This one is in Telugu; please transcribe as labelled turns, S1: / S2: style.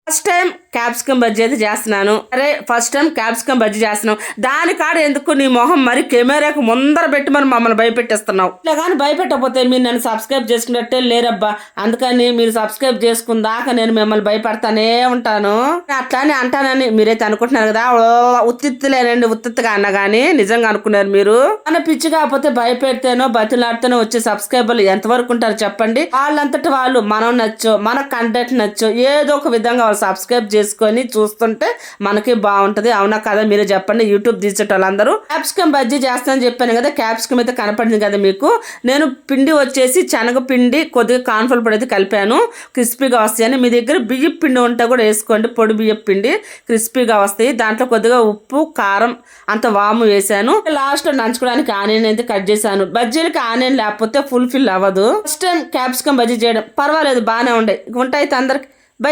S1: ఫస్ట్ టైం క్యాప్సికం బజ్జీ అయితే చేస్తున్నాను. అరే ఫస్ట్ టైం క్యాప్సికం బజ్జీ చేస్తున్నావు, దాని కాడ ఎందుకు నీ మొహం మరి కెమెరాకు ముందర పెట్టి మరి మమ్మల్ని భయపెట్టిస్తున్నావు? ఇలా కానీ భయపెట్టకపోతే మీరు నన్ను సబ్స్క్రైబ్ చేసుకున్నట్టే లేరబ్బా. అందుకని మీరు సబ్స్క్రైబ్ చేసుకుందాక నేను మిమ్మల్ని భయపడతానే ఉంటాను. అట్లానే అంటానని మీరైతే అనుకుంటున్నారు కదా, ఉత్తిత్తులేనండి, ఉత్తిత్తుగా అన్నా కానీ నిజంగా అనుకున్నారు మీరు. మన పిచ్చి కాకపోతే భయపెడితేనో బతిలాడితేనో వచ్చే సబ్స్క్రైబర్లు ఎంతవరకు ఉంటారు చెప్పండి? వాళ్ళంతటి వాళ్ళు మనం నచ్చో, మన కంటెంట్ నచ్చో ఏదో ఒక విధంగా సబ్స్క్రైబ్ చేసుకొని చూస్తుంటే మనకి బాగుంటది. అవునా కదా, మీరే చెప్పండి. యూట్యూబ్ తీసేటోళ్ళందరూ క్యాప్సికం బజ్జీ చేస్తానని చెప్పాను కదా, క్యాప్సికం అయితే కనపడింది కదా మీకు. నేను పిండి వచ్చేసి శనగపిండి కొద్దిగా కార్న్ఫ్లోర్ పొడి అయితే కలిపాను, క్రిస్పీగా వస్తాయని. మీ దగ్గర బియ్యం పిండి ఉంటే కూడా వేసుకోండి, పొడి బియ్యం పిండి, క్రిస్పీగా వస్తాయి. దాంట్లో కొద్దిగా ఉప్పు, కారం, అంత వాము వేసాను. లాస్ట్ లో నంచుకోవడానికి ఆనియన్ అయితే కట్ చేశాను. బజ్జీలకి ఆనియన్ లేకపోతే ఫుల్ ఫిల్ అవ్వదు. ఫస్ట్ టైం క్యాప్సికం బజ్జీ చేయడం పర్వాలేదు, బాగానే ఉంటాయి. అయితే అందరికి బై.